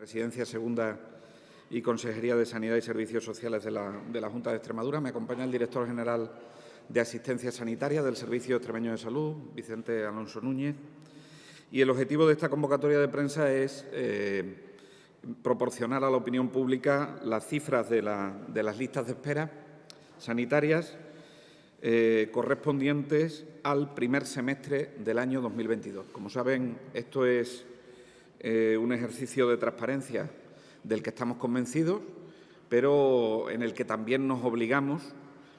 Presidencia Segunda y Consejería de Sanidad y Servicios Sociales de la Junta de Extremadura. Me acompaña el Director General de Asistencia Sanitaria del Servicio Extremeño de Salud, Vicente Alonso Núñez. Y el objetivo de esta convocatoria de prensa es proporcionar a la opinión pública las cifras de las listas de espera sanitarias correspondientes al primer semestre del año 2022. Como saben, esto es un ejercicio de transparencia del que estamos convencidos, pero en el que también nos obligamos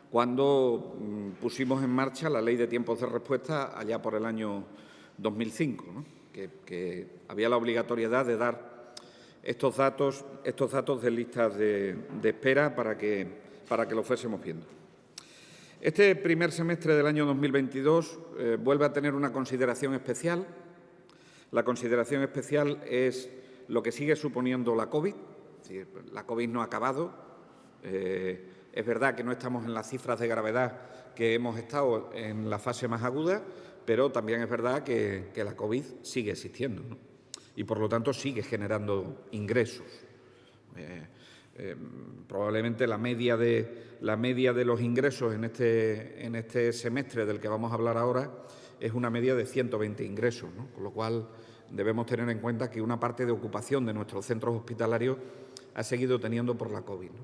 cuando pusimos en marcha la Ley de Tiempos de Respuesta allá por el año 2005, ¿no? que había la obligatoriedad de dar estos datos de listas de espera para que lo fuésemos viendo. Este primer semestre del año 2022 vuelve a tener una consideración especial. La consideración especial es lo que sigue suponiendo la COVID. Es decir, la COVID no ha acabado. Es verdad que no estamos en las cifras de gravedad que hemos estado en la fase más aguda, pero también es verdad que la COVID sigue existiendo, ¿no? Y, por lo tanto, sigue generando ingresos. Probablemente la media de los ingresos en este semestre del que vamos a hablar ahora es una media de 120 ingresos, ¿no? Con lo cual debemos tener en cuenta que una parte de ocupación de nuestros centros hospitalarios ha seguido teniendo por la COVID, ¿no?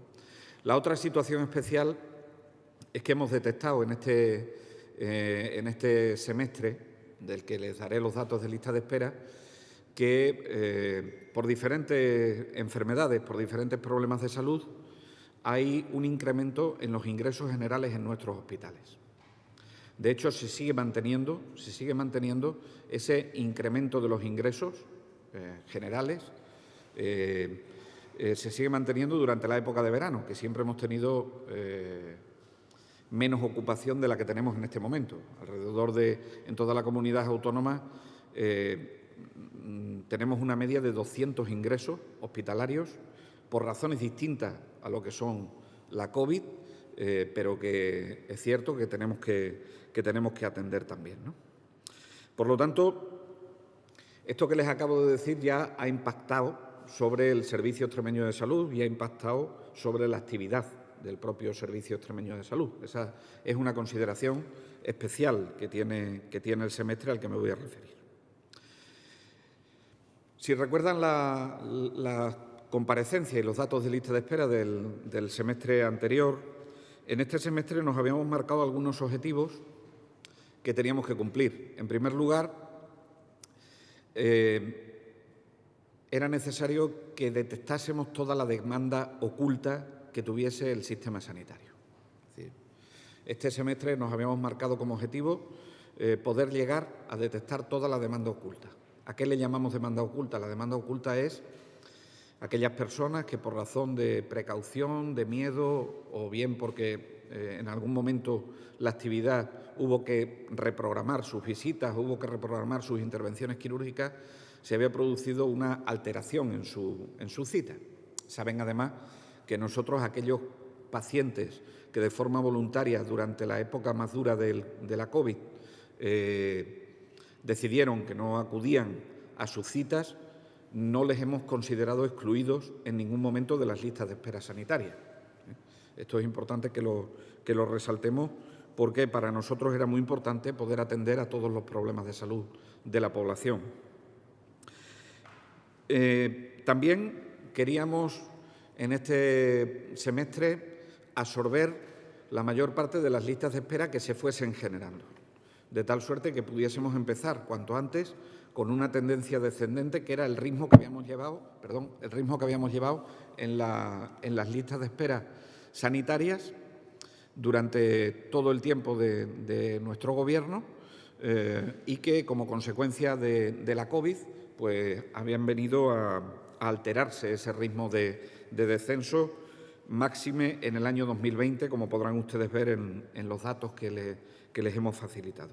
La otra situación especial es que hemos detectado en este semestre, del que les daré los datos de lista de espera, que por diferentes enfermedades, por diferentes problemas de salud, hay un incremento en los ingresos generales en nuestros hospitales. De hecho, se sigue manteniendo ese incremento de los ingresos generales, se sigue manteniendo durante la época de verano, que siempre hemos tenido menos ocupación de la que tenemos en este momento. En toda la comunidad autónoma tenemos una media de 200 ingresos hospitalarios por razones distintas a lo que son la COVID, pero que es cierto que tenemos que atender también, ¿no? Por lo tanto, esto que les acabo de decir ya ha impactado sobre el Servicio Extremeño de Salud y ha impactado sobre la actividad del propio Servicio Extremeño de Salud. Esa es una consideración especial que tiene el semestre al que me voy a referir. Si recuerdan la comparecencia y los datos de lista de espera del semestre anterior, en este semestre nos habíamos marcado algunos objetivos que teníamos que cumplir. En primer lugar, era necesario que detectásemos toda la demanda oculta que tuviese el sistema sanitario. Es decir, este semestre nos habíamos marcado como objetivo poder llegar a detectar toda la demanda oculta. ¿A qué le llamamos demanda oculta? La demanda oculta es aquellas personas que por razón de precaución, de miedo o bien porque en algún momento la actividad hubo que reprogramar sus visitas, hubo que reprogramar sus intervenciones quirúrgicas, se había producido una alteración en su cita. Saben además que nosotros, aquellos pacientes que de forma voluntaria durante la época más dura de la COVID decidieron que no acudían a sus citas, no les hemos considerado excluidos en ningún momento de las listas de espera sanitarias. Esto es importante que lo resaltemos porque para nosotros era muy importante poder atender a todos los problemas de salud de la población. También queríamos en este semestre absorber la mayor parte de las listas de espera que se fuesen generando, de tal suerte que pudiésemos empezar cuanto antes con una tendencia descendente, que era el ritmo que habíamos llevado en las listas de espera sanitarias durante todo el tiempo de nuestro Gobierno y que, como consecuencia de la COVID, pues habían venido a alterarse ese ritmo de descenso, máxime en el año 2020, como podrán ustedes ver en los datos que les hemos facilitado.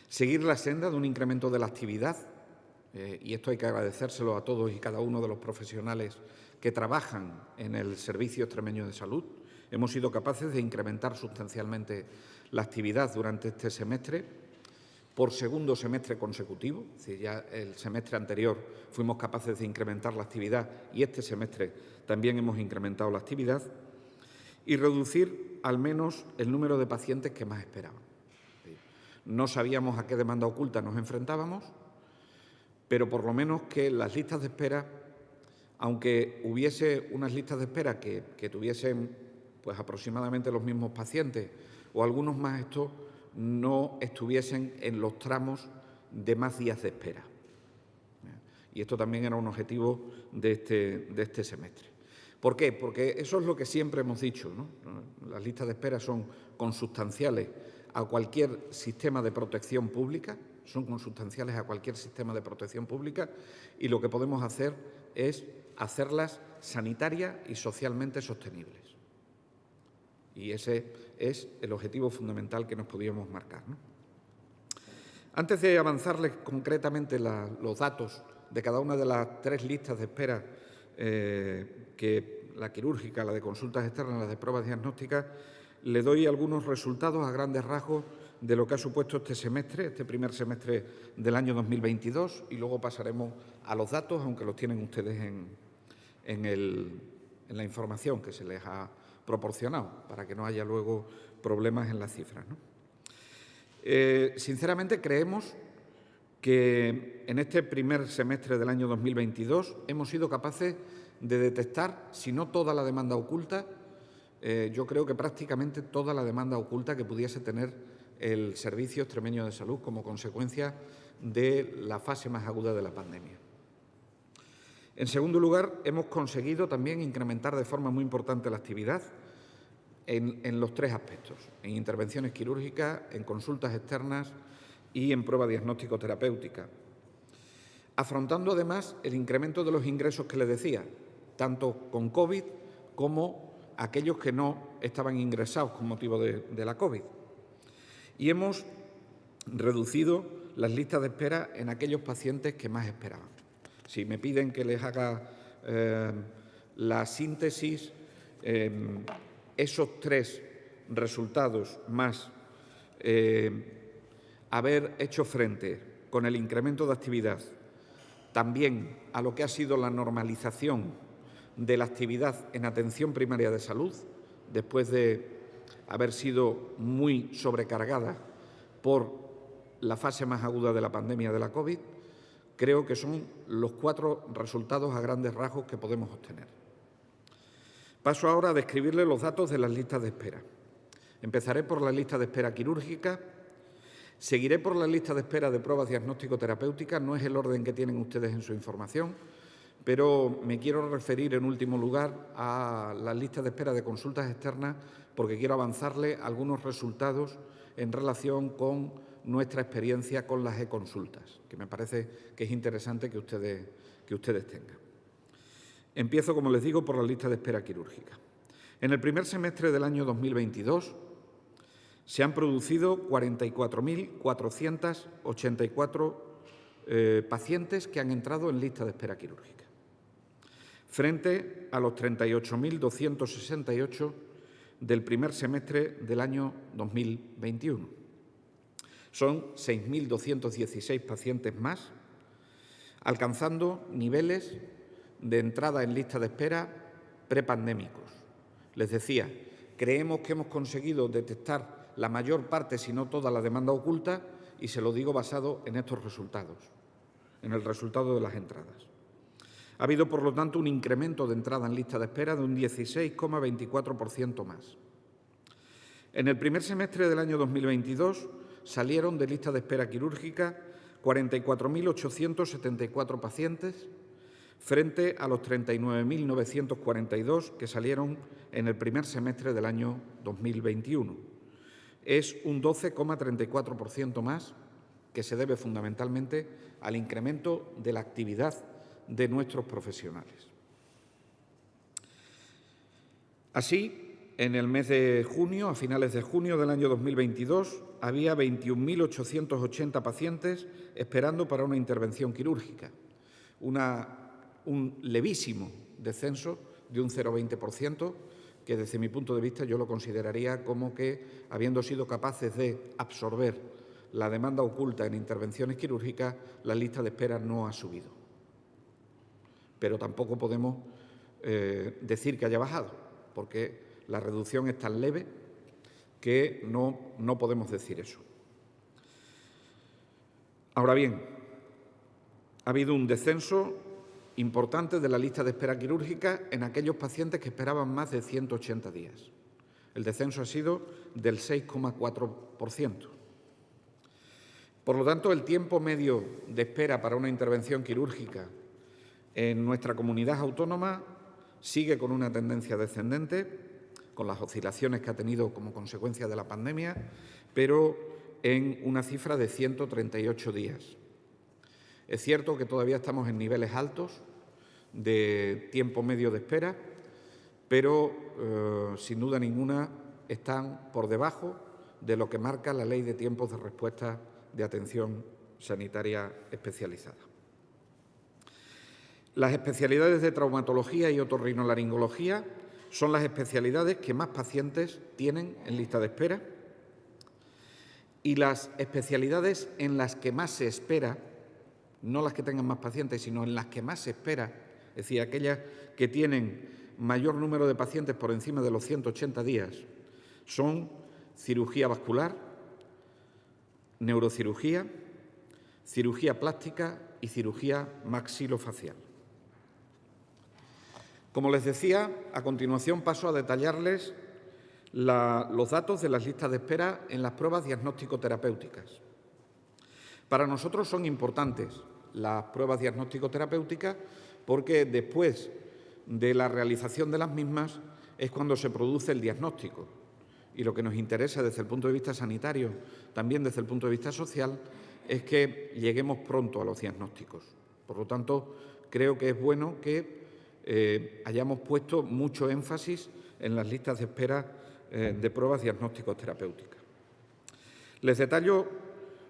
Seguir la senda de un incremento de la actividad, y esto hay que agradecérselo a todos y cada uno de los profesionales que trabajan en el Servicio Extremeño de Salud. Hemos sido capaces de incrementar sustancialmente la actividad durante este semestre por segundo semestre consecutivo. Es decir, ya el semestre anterior fuimos capaces de incrementar la actividad y este semestre también hemos incrementado la actividad. Y reducir al menos el número de pacientes que más esperaban. No sabíamos a qué demanda oculta nos enfrentábamos, pero por lo menos que las listas de espera, aunque hubiese unas listas de espera que tuviesen pues aproximadamente los mismos pacientes o algunos más, estos no estuviesen en los tramos de más días de espera. Y esto también era un objetivo de este semestre. ¿Por qué? Porque eso es lo que siempre hemos dicho, ¿no? Las listas de espera son consustanciales a cualquier sistema de protección pública, y lo que podemos hacer es hacerlas sanitarias y socialmente sostenibles. Y ese es el objetivo fundamental que nos podíamos marcar, ¿no? Antes de avanzarles concretamente los datos de cada una de las 3 listas de espera, que la quirúrgica, la de consultas externas, la de pruebas diagnósticas, le doy algunos resultados a grandes rasgos de lo que ha supuesto este semestre, este primer semestre del año 2022, y luego pasaremos a los datos, aunque los tienen ustedes en la información que se les ha proporcionado, para que no haya luego problemas en las cifras, ¿no? Sinceramente, creemos que en este primer semestre del año 2022 hemos sido capaces de detectar, si no toda la demanda oculta, yo creo que prácticamente toda la demanda oculta que pudiese tener el Servicio Extremeño de Salud como consecuencia de la fase más aguda de la pandemia. En segundo lugar, hemos conseguido también incrementar de forma muy importante la actividad en los 3 aspectos: en intervenciones quirúrgicas, en consultas externas y en prueba diagnóstico-terapéutica, afrontando además el incremento de los ingresos que les decía, tanto con COVID como aquellos que no estaban ingresados con motivo de la COVID. Y hemos reducido las listas de espera en aquellos pacientes que más esperaban. Si me piden que les haga la síntesis, esos 3 resultados más haber hecho frente con el incremento de actividad también a lo que ha sido la normalización de la actividad en atención primaria de salud, después de haber sido muy sobrecargada por la fase más aguda de la pandemia de la COVID, creo que son los 4 resultados a grandes rasgos que podemos obtener. Paso ahora a describirles los datos de las listas de espera. Empezaré por la lista de espera quirúrgica, seguiré por la lista de espera de pruebas diagnóstico-terapéuticas, no es el orden que tienen ustedes en su información, pero me quiero referir en último lugar a las listas de espera de consultas externas porque quiero avanzarle algunos resultados en relación con nuestra experiencia con las e-consultas, que me parece que es interesante que ustedes tengan. Empiezo, como les digo, por la lista de espera quirúrgica. En el primer semestre del año 2022 se han producido 44.484 pacientes que han entrado en lista de espera quirúrgica, frente a los 38.268 del primer semestre del año 2021. Son 6.216 pacientes más, alcanzando niveles de entrada en lista de espera prepandémicos. Les decía, creemos que hemos conseguido detectar la mayor parte, si no toda, la demanda oculta, y se lo digo basado en estos resultados, en el resultado de las entradas. Ha habido, por lo tanto, un incremento de entrada en lista de espera de un 16,24% más. En el primer semestre del año 2022 salieron de lista de espera quirúrgica 44.874 pacientes, frente a los 39.942 que salieron en el primer semestre del año 2021. Es un 12,34% más, que se debe fundamentalmente al incremento de la actividad de nuestros profesionales. Así, en el mes de junio, a finales de junio del año 2022, había 21.880 pacientes esperando para una intervención quirúrgica, un levísimo descenso de un 0,20%, que desde mi punto de vista yo lo consideraría como que, habiendo sido capaces de absorber la demanda oculta en intervenciones quirúrgicas, la lista de espera no ha subido. Pero tampoco podemos decir que haya bajado, porque la reducción es tan leve que no podemos decir eso. Ahora bien, ha habido un descenso importante de la lista de espera quirúrgica en aquellos pacientes que esperaban más de 180 días. El descenso ha sido del 6,4%. Por lo tanto, el tiempo medio de espera para una intervención quirúrgica en nuestra comunidad autónoma sigue con una tendencia descendente, con las oscilaciones que ha tenido como consecuencia de la pandemia, pero en una cifra de 138 días. Es cierto que todavía estamos en niveles altos de tiempo medio de espera, pero sin duda ninguna están por debajo de lo que marca la Ley de Tiempos de Respuesta de Atención Sanitaria Especializada. Las especialidades de traumatología y otorrinolaringología son las especialidades que más pacientes tienen en lista de espera y las especialidades en las que más se espera, no las que tengan más pacientes, sino en las que más se espera, es decir, aquellas que tienen mayor número de pacientes por encima de los 180 días, son cirugía vascular, neurocirugía, cirugía plástica y cirugía maxilofacial. Como les decía, a continuación paso a detallarles los datos de las listas de espera en las pruebas diagnóstico-terapéuticas. Para nosotros son importantes las pruebas diagnóstico-terapéuticas porque después de la realización de las mismas es cuando se produce el diagnóstico. Y lo que nos interesa desde el punto de vista sanitario, también desde el punto de vista social, es que lleguemos pronto a los diagnósticos. Por lo tanto, creo que es bueno que hayamos puesto mucho énfasis en las listas de espera de pruebas diagnósticos terapéuticas. Les detallo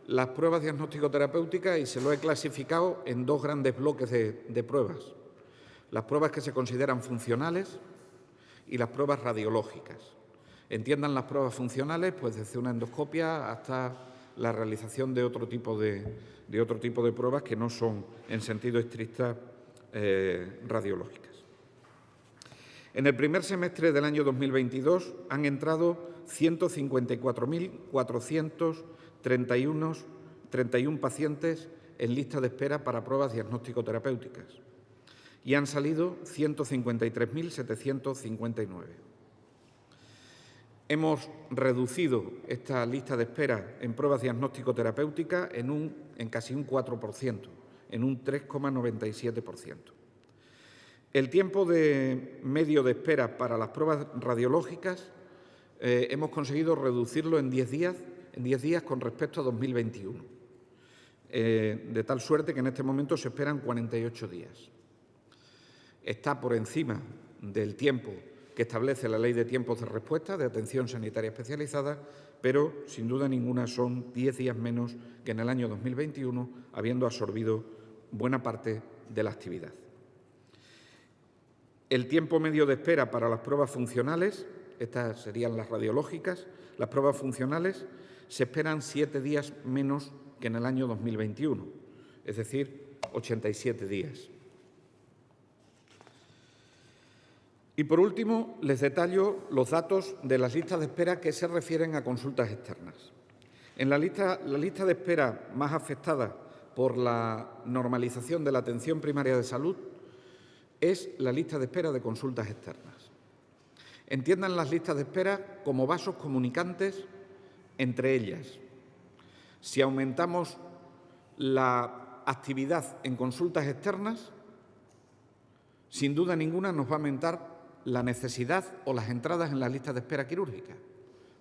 las pruebas diagnóstico terapéuticas y se lo he clasificado en dos grandes bloques de pruebas. Las pruebas que se consideran funcionales y las pruebas radiológicas. Entiendan las pruebas funcionales, pues desde una endoscopia hasta la realización de otro tipo de pruebas que no son en sentido estricto radiológicas. En el primer semestre del año 2022 han entrado 154.431 pacientes en lista de espera para pruebas diagnóstico-terapéuticas y han salido 153.759. Hemos reducido esta lista de espera en pruebas diagnóstico-terapéuticas en casi un 4%, en un 3,97%. El tiempo medio de espera para las pruebas radiológicas hemos conseguido reducirlo en 10 días con respecto a 2021, de tal suerte que en este momento se esperan 48 días. Está por encima del tiempo que establece la Ley de Tiempos de Respuesta de Atención Sanitaria Especializada, pero sin duda ninguna son 10 días menos que en el año 2021, habiendo absorbido buena parte de la actividad. El tiempo medio de espera para las pruebas funcionales, estas serían las radiológicas, las pruebas funcionales se esperan 7 días menos que en el año 2021, es decir, 87 días. Y, por último, les detallo los datos de las listas de espera que se refieren a consultas externas. En la lista de espera más afectada por la normalización de la atención primaria de salud es la lista de espera de consultas externas. Entiendan las listas de espera como vasos comunicantes entre ellas. Si aumentamos la actividad en consultas externas, sin duda ninguna nos va a aumentar la necesidad o las entradas en las listas de espera quirúrgica,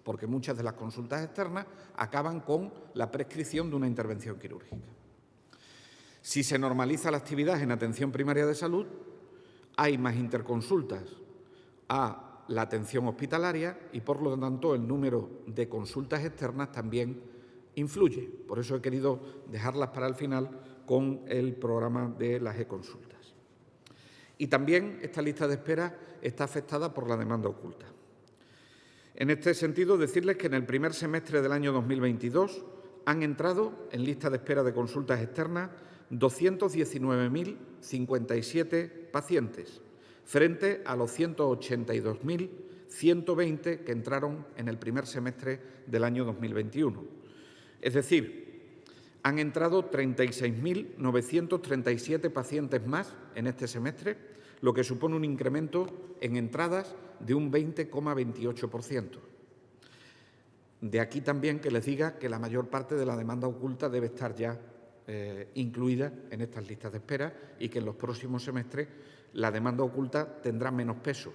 porque muchas de las consultas externas acaban con la prescripción de una intervención quirúrgica. Si se normaliza la actividad en atención primaria de salud, hay más interconsultas a la atención hospitalaria y, por lo tanto, el número de consultas externas también influye. Por eso he querido dejarlas para el final con el programa de las e-consultas. Y también esta lista de espera está afectada por la demanda oculta. En este sentido, decirles que en el primer semestre del año 2022 han entrado en lista de espera de consultas externas 219.057 pacientes, frente a los 182.120 que entraron en el primer semestre del año 2021. Es decir, han entrado 36.937 pacientes más en este semestre, lo que supone un incremento en entradas de un 20,28%. De aquí también que les diga que la mayor parte de la demanda oculta debe estar ya incluida en estas listas de espera y que en los próximos semestres la demanda oculta tendrá menos peso.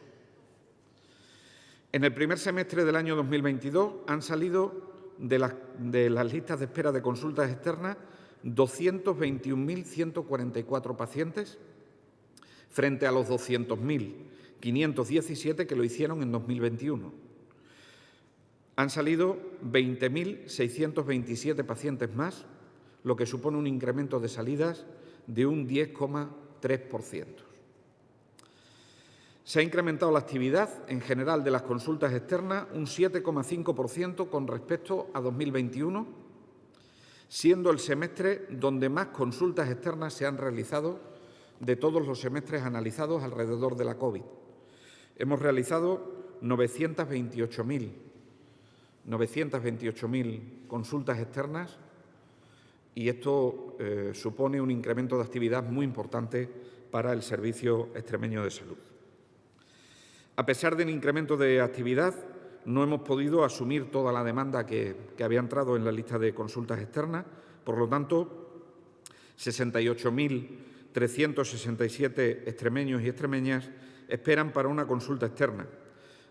En el primer semestre del año 2022 han salido de las listas de espera de consultas externas 221.144 pacientes frente a los 200.517 que lo hicieron en 2021. Han salido 20.627 pacientes más, lo que supone un incremento de salidas de un 10,3%. Se ha incrementado la actividad en general de las consultas externas un 7,5% con respecto a 2021, siendo el semestre donde más consultas externas se han realizado de todos los semestres analizados alrededor de la COVID. Hemos realizado 928.000 consultas externas y esto supone un incremento de actividad muy importante para el Servicio Extremeño de Salud. A pesar del incremento de actividad, no hemos podido asumir toda la demanda que había entrado en la lista de consultas externas. Por lo tanto, 68.367 extremeños y extremeñas esperan para una consulta externa,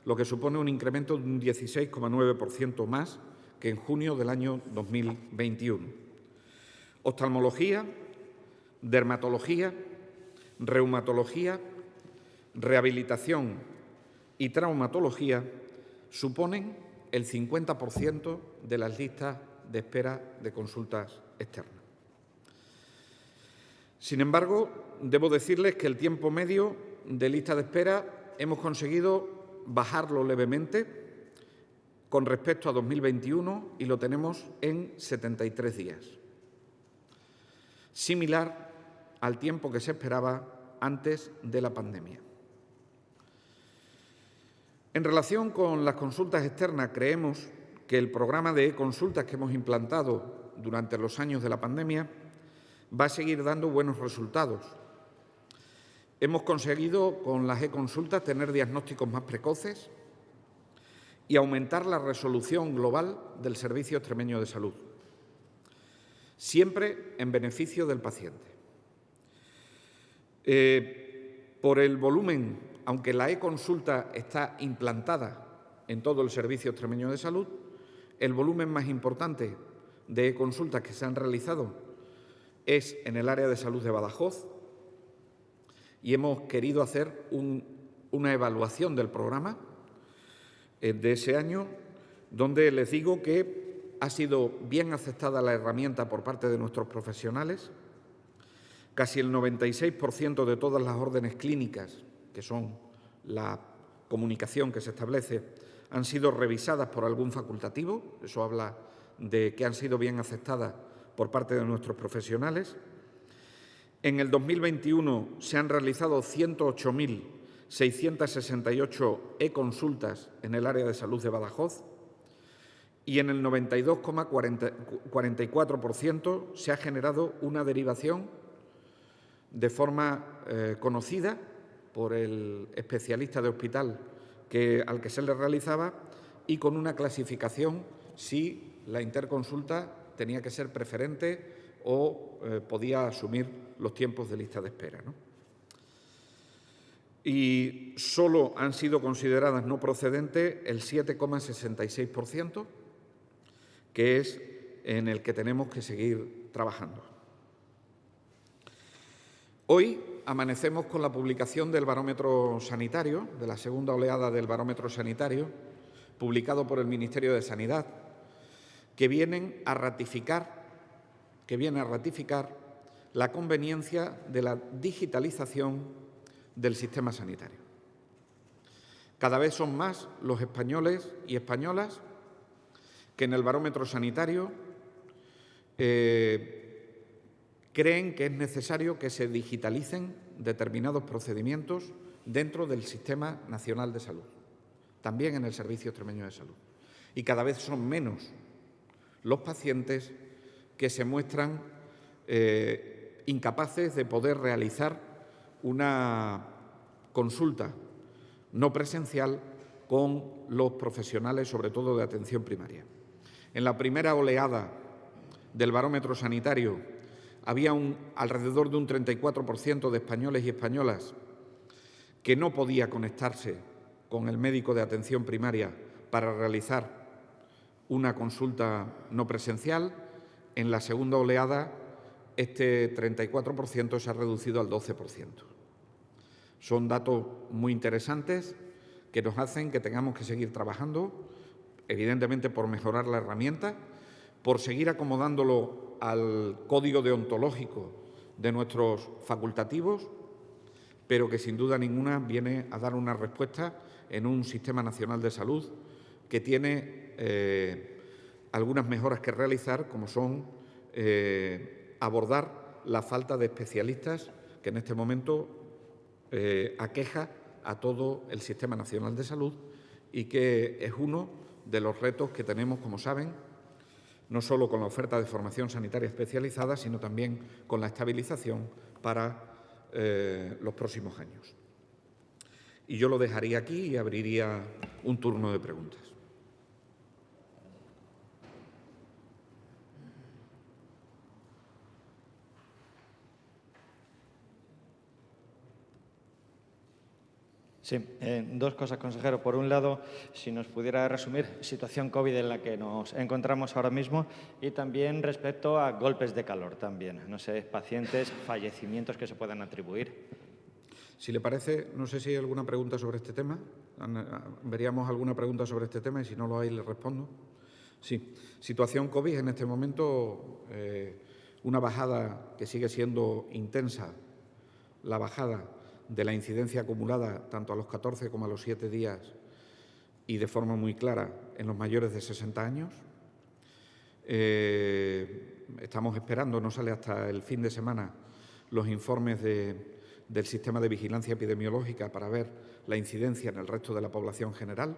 lo que supone un incremento de un 16,9% más que en junio del año 2021. Oftalmología, dermatología, reumatología, rehabilitación y traumatología suponen el 50% de las listas de espera de consultas externas. Sin embargo, debo decirles que el tiempo medio de lista de espera hemos conseguido bajarlo levemente con respecto a 2021 y lo tenemos en 73 días, similar al tiempo que se esperaba antes de la pandemia. En relación con las consultas externas, creemos que el programa de e-consultas que hemos implantado durante los años de la pandemia va a seguir dando buenos resultados. Hemos conseguido con las e-consultas tener diagnósticos más precoces y aumentar la resolución global del Servicio Extremeño de Salud, siempre en beneficio del paciente. Por el volumen, aunque la e-consulta está implantada en todo el Servicio Extremeño de Salud, el volumen más importante de e-consultas que se han realizado es en el área de salud de Badajoz y hemos querido hacer una evaluación del programa de ese año, donde les digo que ha sido bien aceptada la herramienta por parte de nuestros profesionales. Casi el 96% de todas las órdenes clínicas, que son la comunicación que se establece, han sido revisadas por algún facultativo. Eso habla de que han sido bien aceptadas por parte de nuestros profesionales. En el 2021 se han realizado 108.668 e-consultas en el área de salud de Badajoz y en el 92,44% se ha generado una derivación de forma conocida por el especialista de hospital al que se le realizaba y con una clasificación si la interconsulta tenía que ser preferente o podía asumir los tiempos de lista de espera, ¿no? Y solo han sido consideradas no procedentes el 7,66%, que es en el que tenemos que seguir trabajando. Hoy amanecemos con la publicación del barómetro sanitario, de la segunda oleada del barómetro sanitario, publicado por el Ministerio de Sanidad, que viene a ratificar la conveniencia de la digitalización del sistema sanitario. Cada vez son más los españoles y españolas que en el barómetro sanitario creen que es necesario que se digitalicen determinados procedimientos dentro del Sistema Nacional de Salud, también en el Servicio Extremeño de Salud. Y cada vez son menos los pacientes que se muestran incapaces de poder realizar una consulta no presencial con los profesionales, sobre todo de atención primaria. En la primera oleada del barómetro sanitario había alrededor de un 34% de españoles y españolas que no podía conectarse con el médico de atención primaria para realizar una consulta no presencial. En la segunda oleada, este 34% se ha reducido al 12%. Son datos muy interesantes que nos hacen que tengamos que seguir trabajando, evidentemente por mejorar la herramienta, por seguir acomodándolo al código deontológico de nuestros facultativos, pero que sin duda ninguna viene a dar una respuesta en un Sistema Nacional de Salud que tiene algunas mejoras que realizar, como son abordar la falta de especialistas que en este momento aqueja a todo el Sistema Nacional de Salud y que es uno de los retos que tenemos, como saben, no solo con la oferta de formación sanitaria especializada, sino también con la estabilización para los próximos años. Y yo lo dejaría aquí y abriría un turno de preguntas. Sí, dos cosas, consejero. Por un lado, si nos pudiera resumir situación COVID en la que nos encontramos ahora mismo y también respecto a golpes de calor también. No sé, pacientes, fallecimientos que se puedan atribuir. Si le parece, no sé si hay alguna pregunta sobre este tema. Veríamos alguna pregunta sobre este tema y si no lo hay, le respondo. Sí, situación COVID en este momento, una bajada que sigue siendo intensa, la bajada de la incidencia acumulada tanto a los 14 como a los 7 días y de forma muy clara en los mayores de 60 años. Estamos esperando, no sale hasta el fin de semana, los informes del Sistema de Vigilancia Epidemiológica para ver la incidencia en el resto de la población general,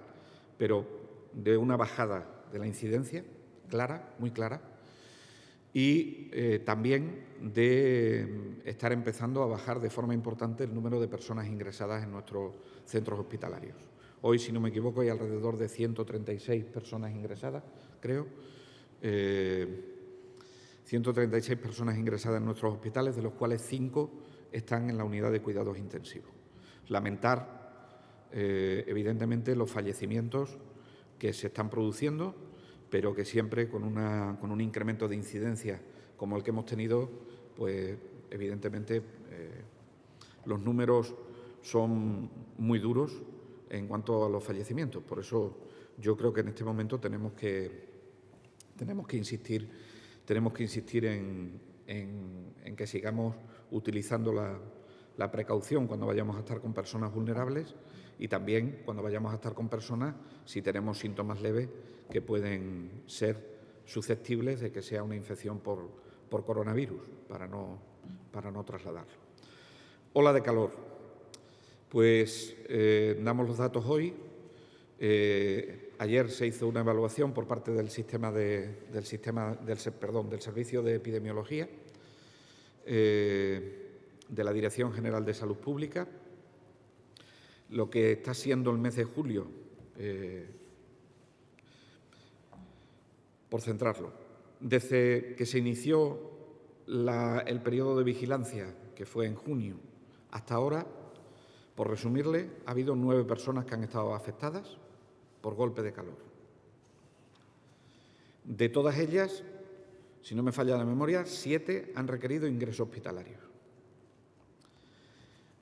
pero de una bajada de la incidencia clara, muy clara, y también de estar empezando a bajar de forma importante el número de personas ingresadas en nuestros centros hospitalarios. Hoy, si no me equivoco, hay alrededor de 136 personas ingresadas, creo. 136 personas ingresadas en nuestros hospitales, de los cuales 5 están en la unidad de cuidados intensivos. Lamentar, evidentemente, los fallecimientos que se están produciendo, pero que siempre con un incremento de incidencia como el que hemos tenido, pues evidentemente los números son muy duros en cuanto a los fallecimientos. Por eso yo creo que en este momento tenemos que insistir en que sigamos utilizando la precaución cuando vayamos a estar con personas vulnerables y también cuando vayamos a estar con personas, si tenemos síntomas leves, que pueden ser susceptibles de que sea una infección por coronavirus, para no trasladarlo. Ola de calor. Pues damos los datos hoy. Ayer se hizo una evaluación por parte del Servicio de Epidemiología de la Dirección General de Salud Pública. Lo que está siendo el mes de julio, por centrarlo, desde que se inició el periodo de vigilancia, que fue en junio, hasta ahora, por resumirle, ha habido 9 personas que han estado afectadas por golpe de calor. De todas ellas, si no me falla la memoria, 7 han requerido ingreso hospitalario.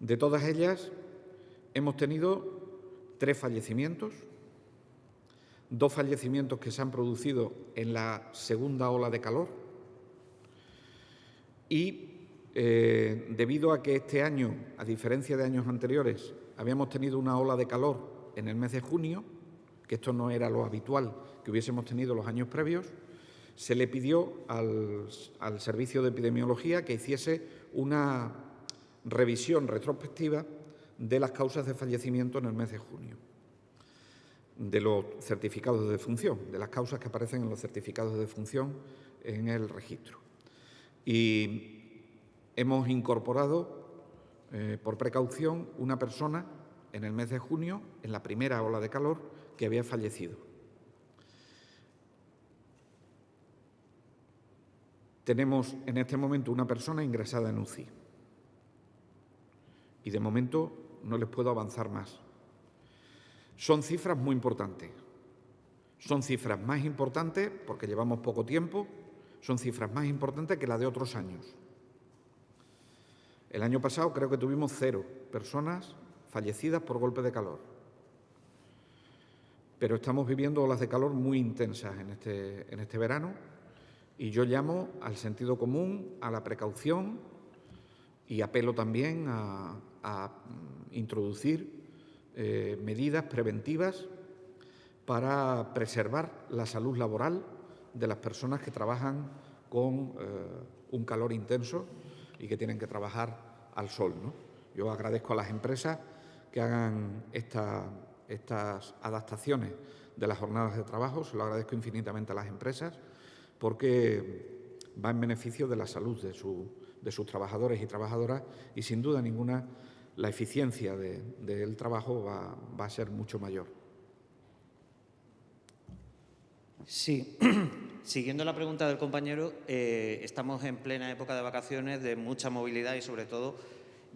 De todas ellas, hemos tenido 3 fallecimientos, 2 fallecimientos que se han producido en la segunda ola de calor y debido a que este año, a diferencia de años anteriores, habíamos tenido una ola de calor en el mes de junio, que esto no era lo habitual que hubiésemos tenido los años previos, se le pidió al Servicio de Epidemiología que hiciese una revisión retrospectiva de las causas de fallecimiento en el mes de junio, de los certificados de defunción, de las causas que aparecen en los certificados de defunción en el registro. Y hemos incorporado, por precaución, una persona en el mes de junio, en la primera ola de calor, que había fallecido. Tenemos en este momento una persona ingresada en UCI y de momento no les puedo avanzar más. Son cifras muy importantes. Son cifras más importantes, porque llevamos poco tiempo, son cifras más importantes que las de otros años. El año pasado creo que tuvimos 0 personas fallecidas por golpe de calor. Pero estamos viviendo olas de calor muy intensas en este verano y yo llamo al sentido común, a la precaución y apelo también a introducir medidas preventivas para preservar la salud laboral de las personas que trabajan con un calor intenso y que tienen que trabajar al sol, ¿no? Yo agradezco a las empresas que hagan estas adaptaciones de las jornadas de trabajo, se lo agradezco infinitamente a las empresas porque va en beneficio de la salud de sus trabajadores y trabajadoras y sin duda ninguna la eficiencia del trabajo va a ser mucho mayor. Sí, siguiendo la pregunta del compañero, estamos en plena época de vacaciones, de mucha movilidad y sobre todo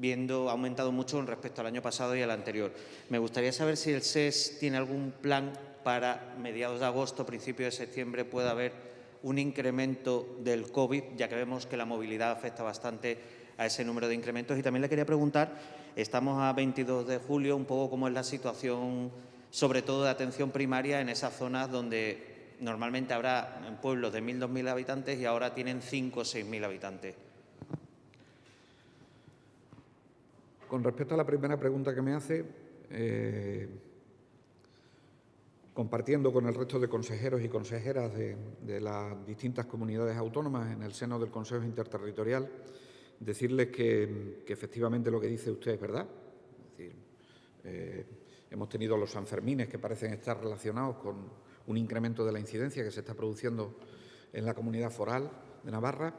ha aumentado mucho con respecto al año pasado y al anterior. Me gustaría saber si el SES tiene algún plan para mediados de agosto, principios de septiembre, pueda haber un incremento del COVID, ya que vemos que la movilidad afecta bastante a ese número de incrementos. Y también le quería preguntar, estamos a 22 de julio, un poco cómo es la situación, sobre todo de atención primaria en esas zonas donde normalmente habrá en pueblos de 1.000, 2.000 habitantes y ahora tienen 5 o 6.000 habitantes. Con respecto a la primera pregunta que me hace, compartiendo con el resto de consejeros y consejeras de las distintas comunidades autónomas en el seno del Consejo Interterritorial, decirles que efectivamente lo que dice usted es verdad. Es decir, hemos tenido los Sanfermines que parecen estar relacionados con un incremento de la incidencia que se está produciendo en la comunidad foral de Navarra,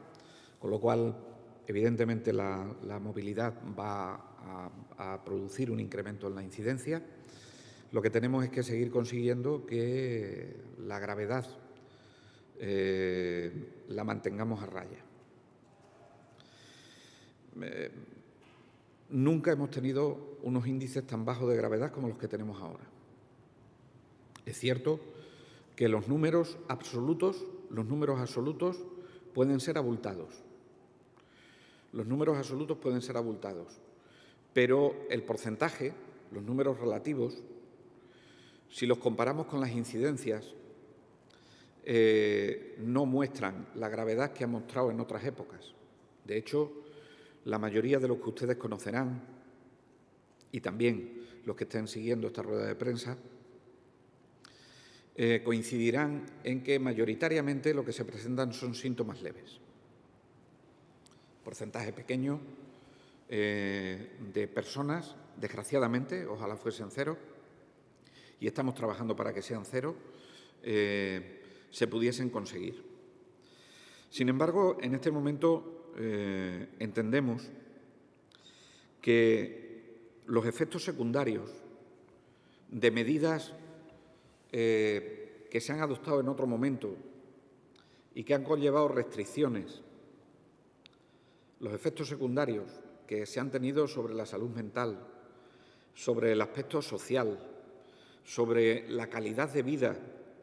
con lo cual, evidentemente, la movilidad va a producir un incremento en la incidencia. Lo que tenemos es que seguir consiguiendo que la gravedad la mantengamos a raya. Nunca hemos tenido unos índices tan bajos de gravedad como los que tenemos ahora. Es cierto que los números absolutos pueden ser abultados. Los números absolutos pueden ser abultados, pero el porcentaje, los números relativos, si los comparamos con las incidencias, no muestran la gravedad que han mostrado en otras épocas. De hecho, la mayoría de los que ustedes conocerán, y también los que estén siguiendo esta rueda de prensa, coincidirán en que mayoritariamente lo que se presentan son síntomas leves. Porcentaje pequeño de personas, desgraciadamente, ojalá fuesen 0, y estamos trabajando para que sean 0, se pudiesen conseguir. Sin embargo, en este momento entendemos que los efectos secundarios de medidas que se han adoptado en otro momento y que han conllevado restricciones, los efectos secundarios que se han tenido sobre la salud mental, sobre el aspecto social, sobre la calidad de vida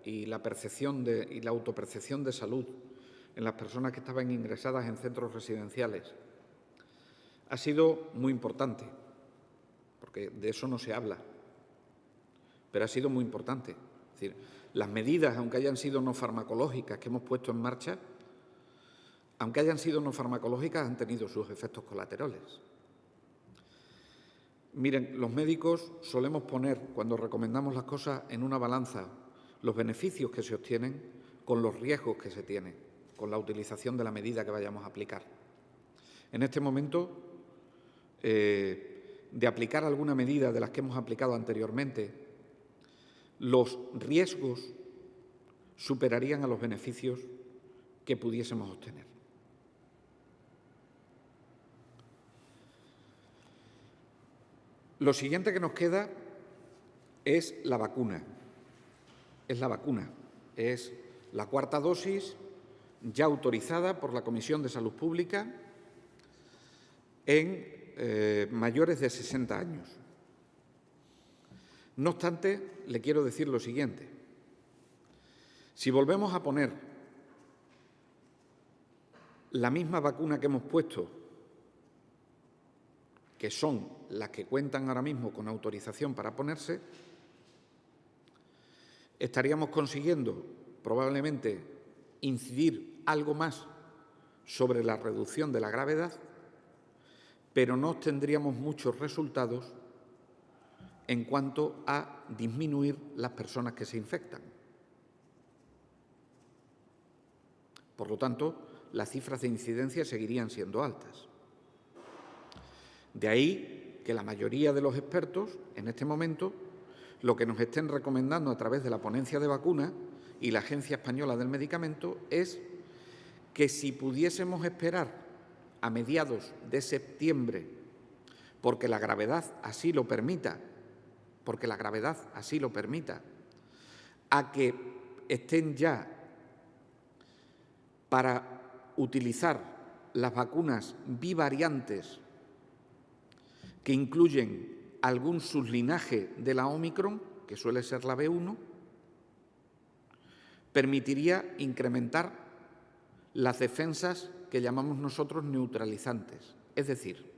y la percepción y la autopercepción de salud en las personas que estaban ingresadas en centros residenciales, ha sido muy importante, porque de eso no se habla, pero ha sido muy importante. Es decir, las medidas, aunque hayan sido no farmacológicas que hemos puesto en marcha, aunque hayan sido no farmacológicas, han tenido sus efectos colaterales. Miren, los médicos solemos poner, cuando recomendamos las cosas, en una balanza los beneficios que se obtienen con los riesgos que se tienen, con la utilización de la medida que vayamos a aplicar. En este momento, de aplicar alguna medida de las que hemos aplicado anteriormente, los riesgos superarían a los beneficios que pudiésemos obtener. Lo siguiente que nos queda es la vacuna. Es la cuarta dosis ya autorizada por la Comisión de Salud Pública en mayores de 60 años. No obstante, le quiero decir lo siguiente. Si volvemos a poner la misma vacuna que hemos puesto, que son las que cuentan ahora mismo con autorización para ponerse, estaríamos consiguiendo probablemente incidir algo más sobre la reducción de la gravedad, pero no obtendríamos muchos resultados en cuanto a disminuir las personas que se infectan. Por lo tanto, las cifras de incidencia seguirían siendo altas. De ahí que la mayoría de los expertos, en este momento, lo que nos estén recomendando a través de la ponencia de vacunas y la Agencia Española del Medicamento es que si pudiésemos esperar a mediados de septiembre, porque la gravedad así lo permita, a que estén ya para utilizar las vacunas bivariantes que incluyen algún sublinaje de la Omicron, que suele ser la B1, permitiría incrementar las defensas que llamamos nosotros neutralizantes, es decir,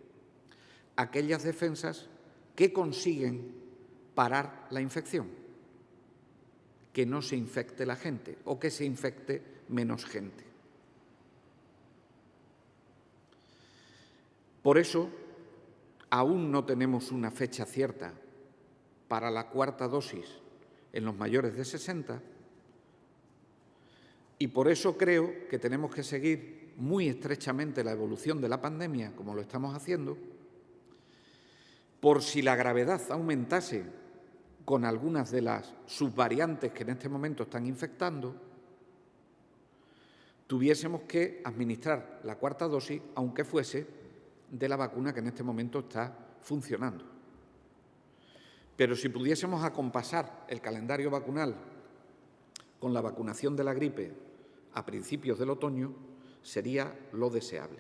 aquellas defensas que consiguen parar la infección, que no se infecte la gente o que se infecte menos gente. Por eso, aún no tenemos una fecha cierta para la cuarta dosis en los mayores de 60 y por eso creo que tenemos que seguir muy estrechamente la evolución de la pandemia, como lo estamos haciendo, por si la gravedad aumentase con algunas de las subvariantes que en este momento están infectando, tuviésemos que administrar la cuarta dosis, aunque fuese de la vacuna que en este momento está funcionando. Pero si pudiésemos acompasar el calendario vacunal con la vacunación de la gripe a principios del otoño, sería lo deseable.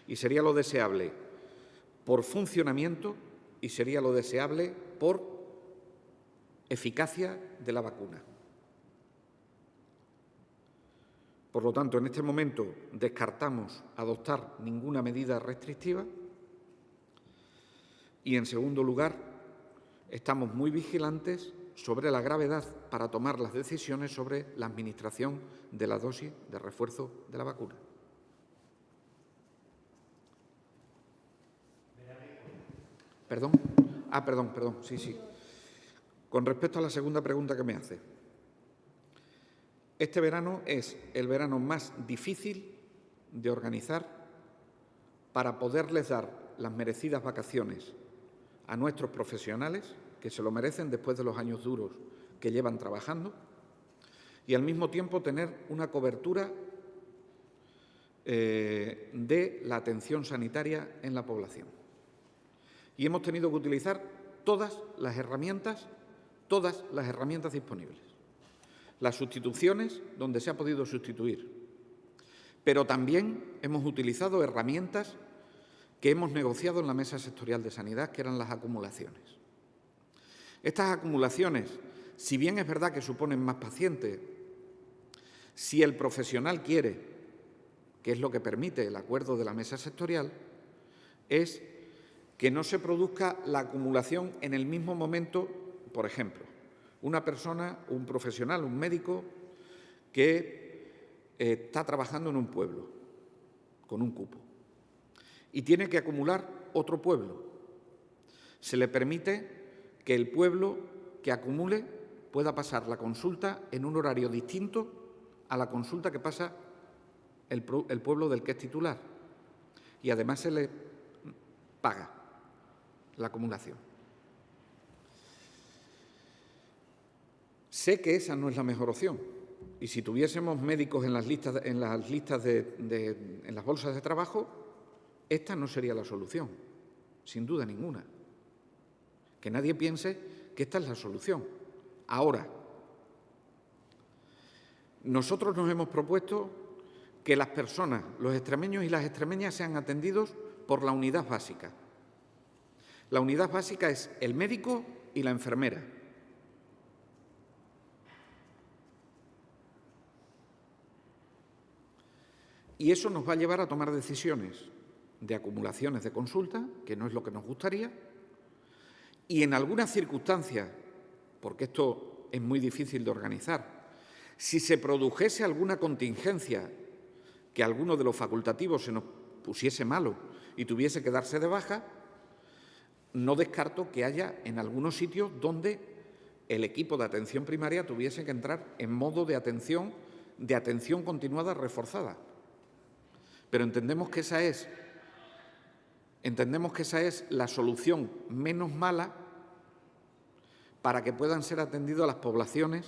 Y sería lo deseable por funcionamiento y sería lo deseable por eficacia de la vacuna. Por lo tanto, en este momento descartamos adoptar ninguna medida restrictiva y, en segundo lugar, estamos muy vigilantes sobre la gravedad para tomar las decisiones sobre la administración de la dosis de refuerzo de la vacuna. ¿Perdón? Perdón, sí. Con respecto a la segunda pregunta que me hace. Este verano es el verano más difícil de organizar para poderles dar las merecidas vacaciones a nuestros profesionales, que se lo merecen después de los años duros que llevan trabajando, y al mismo tiempo tener una cobertura de la atención sanitaria en la población. Y hemos tenido que utilizar todas las herramientas disponibles. Las sustituciones donde se ha podido sustituir, pero también hemos utilizado herramientas que hemos negociado en la Mesa Sectorial de Sanidad, que eran las acumulaciones. Estas acumulaciones, si bien es verdad que suponen más pacientes, si el profesional quiere, que es lo que permite el acuerdo de la Mesa Sectorial, es que no se produzca la acumulación en el mismo momento. Por ejemplo, una persona, un profesional, un médico que está trabajando en un pueblo con un cupo y tiene que acumular otro pueblo. Se le permite que el pueblo que acumule pueda pasar la consulta en un horario distinto a la consulta que pasa el pueblo del que es titular y además se le paga la acumulación. Sé que esa no es la mejor opción y si tuviésemos médicos en las bolsas de trabajo, esta no sería la solución, sin duda ninguna. Que nadie piense que esta es la solución. Ahora, nosotros nos hemos propuesto que las personas, los extremeños y las extremeñas, sean atendidos por la unidad básica. La unidad básica es el médico y la enfermera. Y eso nos va a llevar a tomar decisiones de acumulaciones de consulta, que no es lo que nos gustaría, y en algunas circunstancias, porque esto es muy difícil de organizar, si se produjese alguna contingencia que alguno de los facultativos se nos pusiese malo y tuviese que darse de baja, no descarto que haya en algunos sitios donde el equipo de atención primaria tuviese que entrar en modo de atención continuada reforzada. Pero entendemos que esa es la solución menos mala para que puedan ser atendidas las poblaciones,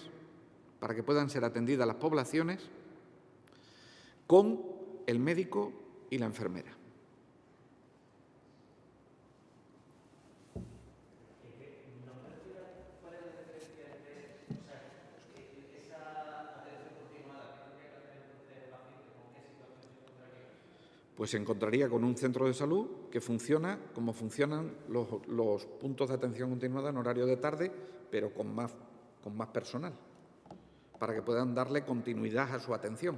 con el médico y la enfermera. Pues se encontraría con un centro de salud que funciona como funcionan los puntos de atención continuada en horario de tarde, pero con más personal, para que puedan darle continuidad a su atención.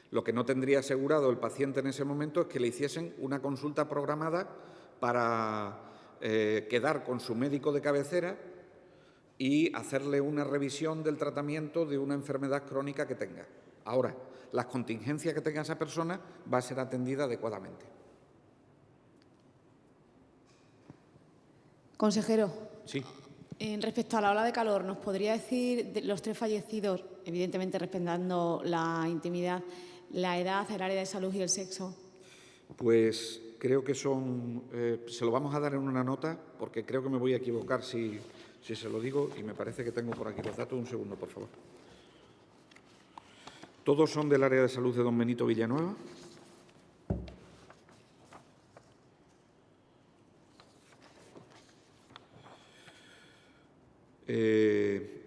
Lo que no tendría asegurado el paciente en ese momento es que le hiciesen una consulta programada para quedar con su médico de cabecera y hacerle una revisión del tratamiento de una enfermedad crónica que tenga. Ahora, las contingencias que tenga esa persona va a ser atendida adecuadamente. Consejero. Sí. Respecto a la ola de calor, ¿nos podría decir de los 3 fallecidos, evidentemente respetando la intimidad, la edad, el área de salud y el sexo? Pues creo que son... se lo vamos a dar en una nota porque creo que me voy a equivocar si se lo digo y me parece que tengo por aquí los datos. Un segundo, por favor. Todos son del área de salud de Don Benito Villanueva.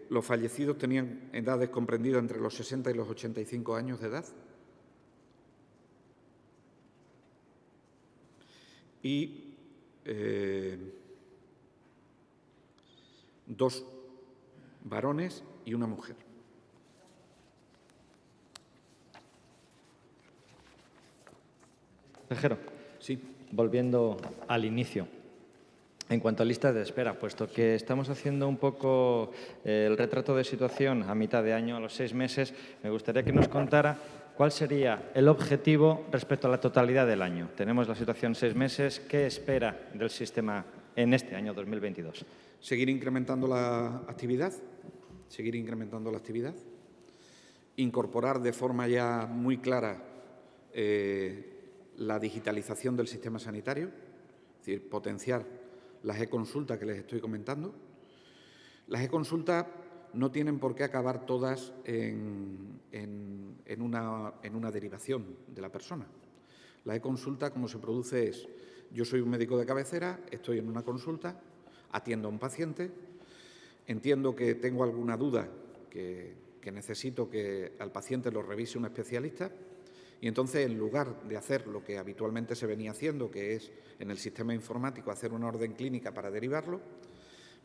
Los fallecidos tenían edades comprendidas entre los 60 y los 85 años de edad. Y 2 varones y una mujer. Consejero, sí. Volviendo al inicio, en cuanto a listas de espera, puesto que estamos haciendo un poco el retrato de situación a mitad de año, a los 6 meses, me gustaría que nos contara cuál sería el objetivo respecto a la totalidad del año. Tenemos la situación 6 meses, ¿qué espera del sistema en este año 2022? Seguir incrementando la actividad, incorporar de forma ya muy clara la digitalización del sistema sanitario, es decir, potenciar las e-consultas que les estoy comentando. Las e-consultas no tienen por qué acabar todas en una derivación de la persona. La e-consulta, como se produce, es: yo soy un médico de cabecera, estoy en una consulta, atiendo a un paciente, entiendo que tengo alguna duda que necesito que al paciente lo revise un especialista. Y entonces, en lugar de hacer lo que habitualmente se venía haciendo, que es en el sistema informático hacer una orden clínica para derivarlo,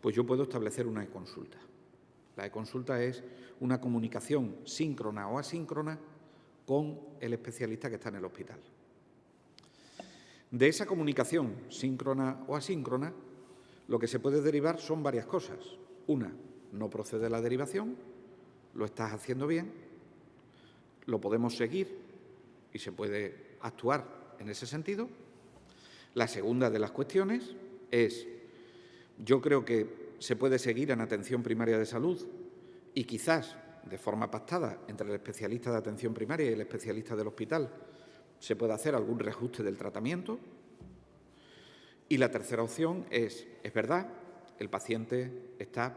pues yo puedo establecer una e-consulta. La e-consulta es una comunicación síncrona o asíncrona con el especialista que está en el hospital. De esa comunicación síncrona o asíncrona, lo que se puede derivar son varias cosas. Una, no procede la derivación, lo estás haciendo bien, lo podemos seguir y se puede actuar en ese sentido. La segunda de las cuestiones es: yo creo que se puede seguir en atención primaria de salud y quizás de forma pactada entre el especialista de atención primaria y el especialista del hospital, se puede hacer algún reajuste del tratamiento. Y la tercera opción es verdad, el paciente está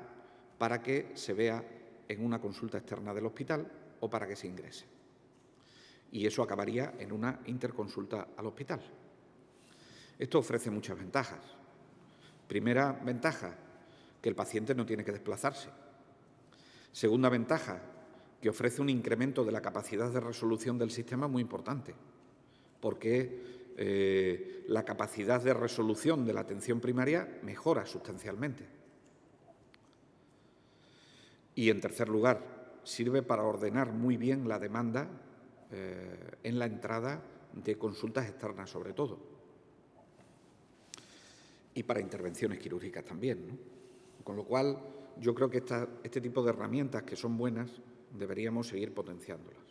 para que se vea en una consulta externa del hospital o para que se ingrese. Y eso acabaría en una interconsulta al hospital. Esto ofrece muchas ventajas. Primera ventaja, que el paciente no tiene que desplazarse. Segunda ventaja, que ofrece un incremento de la capacidad de resolución del sistema muy importante, porque la capacidad de resolución de la atención primaria mejora sustancialmente. Y, en tercer lugar, sirve para ordenar muy bien la demanda en la entrada de consultas externas, sobre todo, y para intervenciones quirúrgicas también, ¿no? Con lo cual, yo creo que este tipo de herramientas, que son buenas, deberíamos seguir potenciándolas.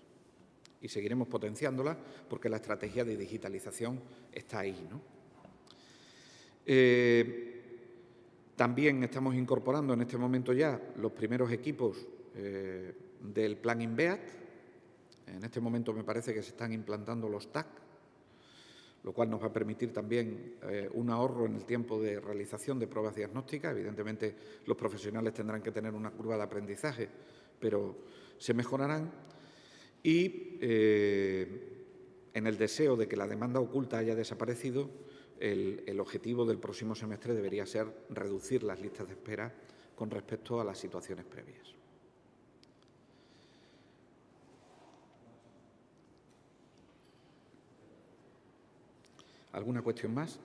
Y seguiremos potenciándolas porque la estrategia de digitalización está ahí, ¿no? También estamos incorporando en este momento ya los primeros equipos del Plan INVEAT. En este momento me parece que se están implantando los TAC, lo cual nos va a permitir también un ahorro en el tiempo de realización de pruebas diagnósticas. Evidentemente, los profesionales tendrán que tener una curva de aprendizaje, pero se mejorarán. Y en el deseo de que la demanda oculta haya desaparecido, el objetivo del próximo semestre debería ser reducir las listas de espera con respecto a las situaciones previas. ¿Alguna cuestión más?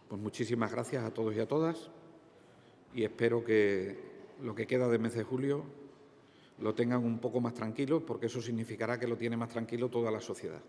Pues muchísimas gracias a todos y a todas y espero que lo que queda de mes de julio lo tengan un poco más tranquilo, porque eso significará que lo tiene más tranquilo toda la sociedad.